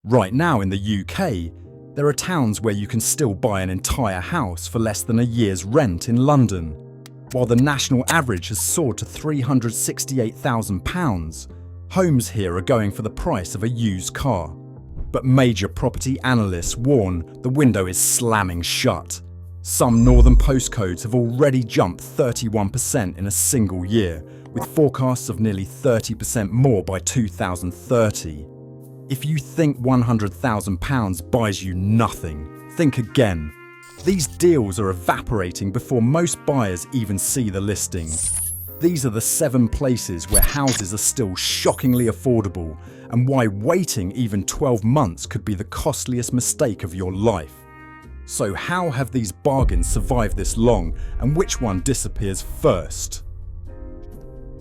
Right now in the UK, there are towns where you can still buy an entire house for less than a year's rent in London, while the national average has soared to £368,000. Homes here are going for the price of a used car. But major property analysts warn the window is slamming shut. Some northern postcodes have already jumped 31% in a single year, with forecasts of nearly 30% more by 2030. If you think £100,000 buys you nothing, think again. These deals are evaporating before most buyers even see the listings. These are the 7 places where houses are still shockingly affordable, and why waiting even 12 months could be the costliest mistake of your life. So how have these bargains survived this long, and which one disappears first?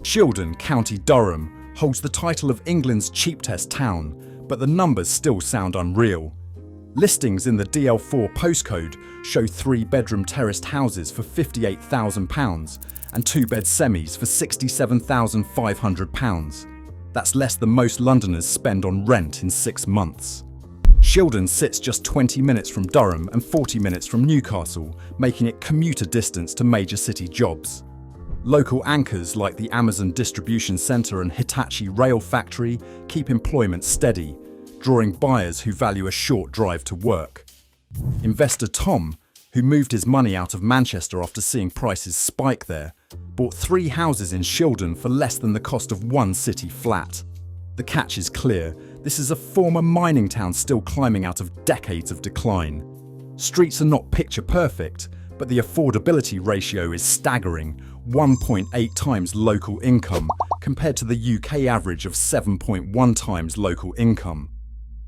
Shildon, County Durham, holds the title of England's cheap test town, but the numbers still sound unreal. Listings in the DL4 postcode show 3-bedroom terraced houses for £58,000 and 2-bed semis for £67,500. That's less than most Londoners spend on rent in 6 months. Shildon sits just 20 minutes from Durham and 40 minutes from Newcastle, making it commuter distance to major city jobs. Local anchors like the Amazon Distribution Centre and Hitachi Rail Factory keep employment steady, drawing buyers who value a short drive to work. Investor Tom, who moved his money out of Manchester after seeing prices spike there, bought 3 houses in Shildon for less than the cost of 1 city flat. The catch is clear. This is a former mining town still climbing out of decades of decline. Streets are not picture perfect, but the affordability ratio is staggering, 1.8 times local income compared to the UK average of 7.1 times local income.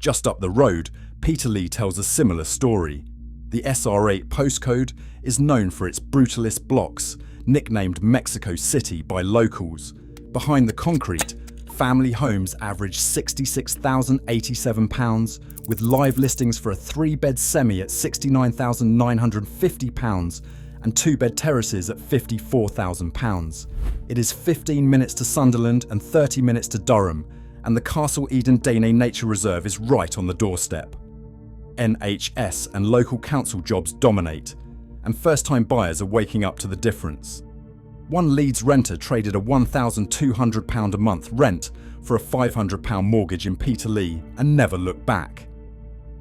Just up the road, Peterlee tells a similar story. The SR8 postcode is known for its brutalist blocks, nicknamed Mexico City by locals. Behind the concrete, family homes average £66,087, with live listings for a 3-bed semi at £69,950 and 2-bed terraces at £54,000. It is 15 minutes to Sunderland and 30 minutes to Durham, and the Castle Eden Dane Nature Reserve is right on the doorstep. NHS and local council jobs dominate, and first-time buyers are waking up to the difference. One Leeds renter traded a £1,200 a month rent for a £500 mortgage in Peterlee and never looked back.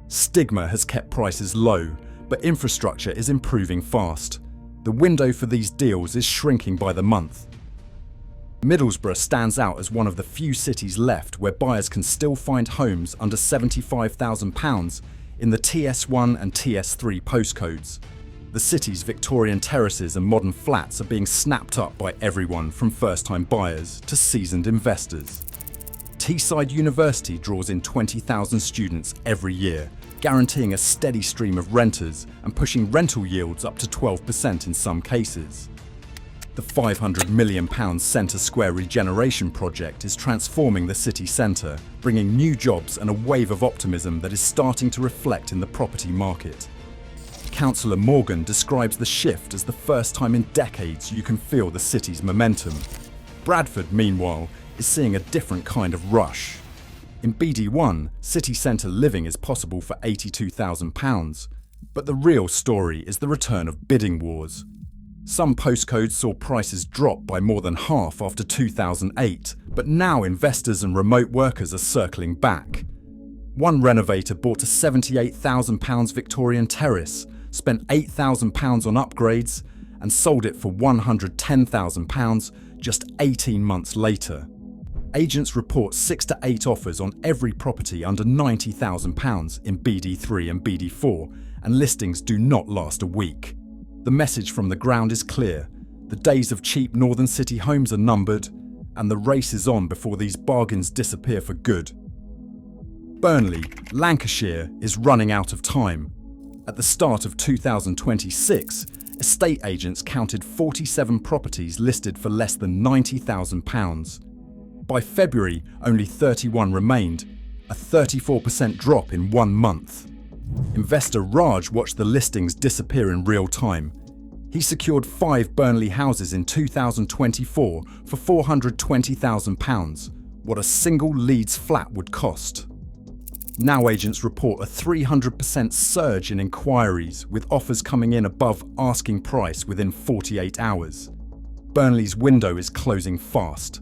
Stigma has kept prices low, but infrastructure is improving fast. The window for these deals is shrinking by the month. Middlesbrough stands out as one of the few cities left where buyers can still find homes under £75,000 in the TS1 and TS3 postcodes. The city's Victorian terraces and modern flats are being snapped up by everyone from first-time buyers to seasoned investors. Teesside University draws in 20,000 students every year, guaranteeing a steady stream of renters and pushing rental yields up to 12% in some cases. The £500 million Centre Square regeneration project is transforming the city centre, bringing new jobs and a wave of optimism that is starting to reflect in the property market. Councillor Morgan describes the shift as the first time in decades you can feel the city's momentum. Bradford, meanwhile, is seeing a different kind of rush. In BD1, city centre living is possible for £82,000, but the real story is the return of bidding wars. Some postcodes saw prices drop by more than half after 2008, but now investors and remote workers are circling back. One renovator bought a £78,000 Victorian terrace, spent £8,000 on upgrades, and sold it for £110,000 just 18 months later. Agents report 6 to 8 offers on every property under £90,000 in BD3 and BD4, and listings do not last a week. The message from the ground is clear. The days of cheap northern city homes are numbered, and the race is on before these bargains disappear for good. Burnley, Lancashire, is running out of time. At the start of 2026, estate agents counted 47 properties listed for less than £90,000. By February, only 31 remained, a 34% drop in 1 month. Investor Raj watched the listings disappear in real time. He secured 5 Burnley houses in 2024 for £420,000, what a single Leeds flat would cost. Now agents report a 300% surge in inquiries, with offers coming in above asking price within 48 hours. Burnley's window is closing fast.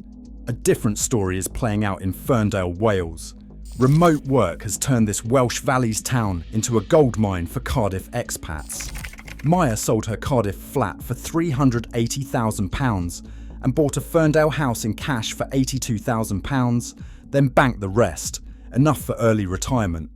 A different story is playing out in Ferndale, Wales. Remote work has turned this Welsh Valleys town into a goldmine for Cardiff expats. Maya sold her Cardiff flat for £380,000 and bought a Ferndale house in cash for £82,000, then banked the rest, enough for early retirement.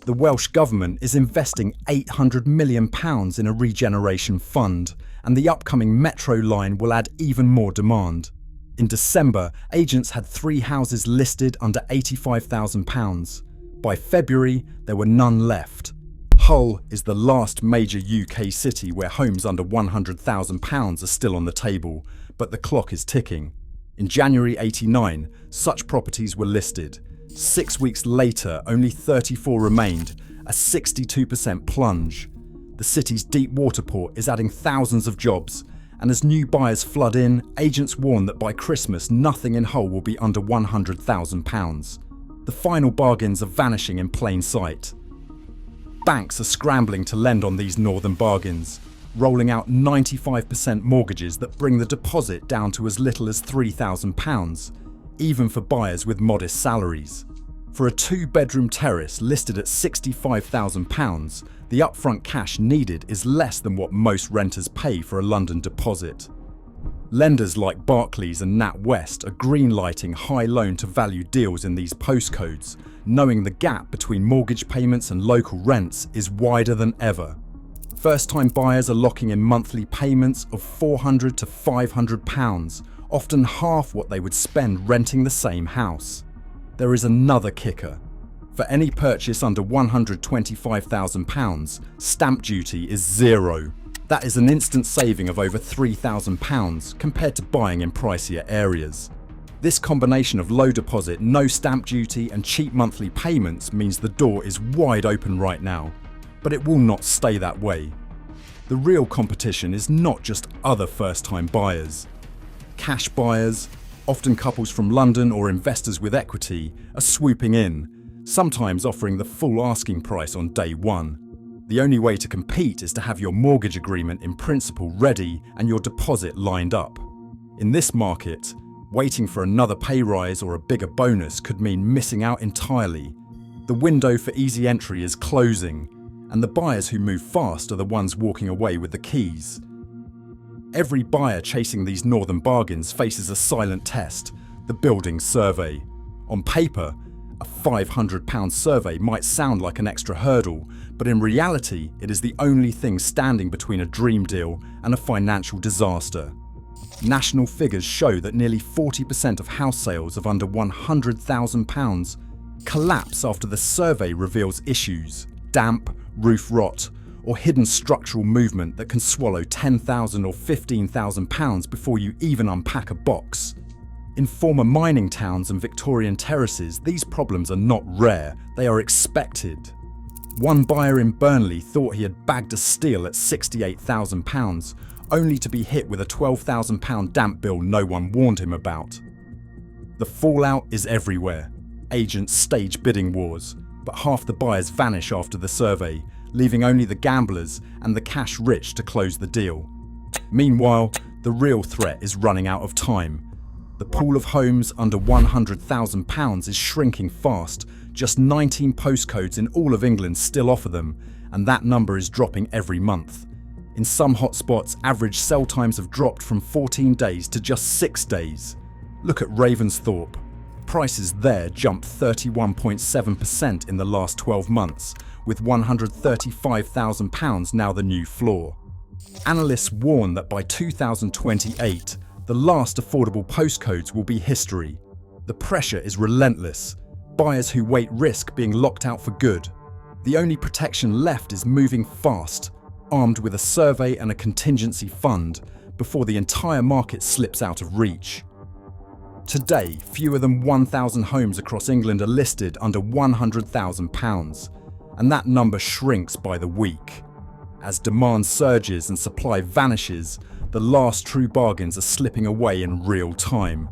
The Welsh Government is investing £800 million in a regeneration fund, and the upcoming metro line will add even more demand. In December, agents had 3 houses listed under £85,000. By February, there were none left. Hull is the last major UK city where homes under £100,000 are still on the table, but the clock is ticking. In January '89, such properties were listed. 6 weeks later, only 34 remained, a 62% plunge. The city's deep water port is adding thousands of jobs, and as new buyers flood in, agents warn that by Christmas nothing in Hull will be under £100,000. The final bargains are vanishing in plain sight. Banks are scrambling to lend on these northern bargains, rolling out 95% mortgages that bring the deposit down to as little as £3,000, even for buyers with modest salaries. For a 2-bedroom terrace listed at £65,000, the upfront cash needed is less than what most renters pay for a London deposit. Lenders like Barclays and NatWest are greenlighting high loan-to-value deals in these postcodes, knowing the gap between mortgage payments and local rents is wider than ever. First-time buyers are locking in monthly payments of £400 to £500, often half what they would spend renting the same house. There is another kicker. For any purchase under £125,000, stamp duty is zero. That is an instant saving of over £3,000 compared to buying in pricier areas. This combination of low deposit, no stamp duty and cheap monthly payments means the door is wide open right now. But it will not stay that way. The real competition is not just other first-time buyers. Cash buyers, often couples from London or investors with equity, are swooping in, sometimes offering the full asking price on day one. The only way to compete is to have your mortgage agreement in principle ready and your deposit lined up. In this market, waiting for another pay rise or a bigger bonus could mean missing out entirely. The window for easy entry is closing, and the buyers who move fast are the ones walking away with the keys. Every buyer chasing these northern bargains faces a silent test, the building survey. On paper, a £500 survey might sound like an extra hurdle, but in reality, it is the only thing standing between a dream deal and a financial disaster. National figures show that nearly 40% of house sales of under £100,000 collapse after the survey reveals issues, damp, roof rot, or hidden structural movement that can swallow £10,000 or £15,000 before you even unpack a box. In former mining towns and Victorian terraces, these problems are not rare, they are expected. One buyer in Burnley thought he had bagged a steal at £68,000, only to be hit with a £12,000 damp bill no one warned him about. The fallout is everywhere. Agents stage bidding wars, but half the buyers vanish after the survey, leaving only the gamblers and the cash-rich to close the deal. Meanwhile, the real threat is running out of time. The pool of homes under £100,000 is shrinking fast. Just 19 postcodes in all of England still offer them, and that number is dropping every month. In some hotspots, average sell times have dropped from 14 days to just 6 days. Look at Ravensthorpe. Prices there jumped 31.7% in the last 12 months, with £135,000 now the new floor. Analysts warn that by 2028, the last affordable postcodes will be history. The pressure is relentless. Buyers who wait risk being locked out for good. The only protection left is moving fast, armed with a survey and a contingency fund, before the entire market slips out of reach. Today, fewer than 1,000 homes across England are listed under £100,000, and that number shrinks by the week. As demand surges and supply vanishes, the last true bargains are slipping away in real time.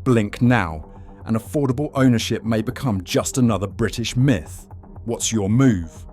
Blink now, and affordable ownership may become just another British myth. What's your move?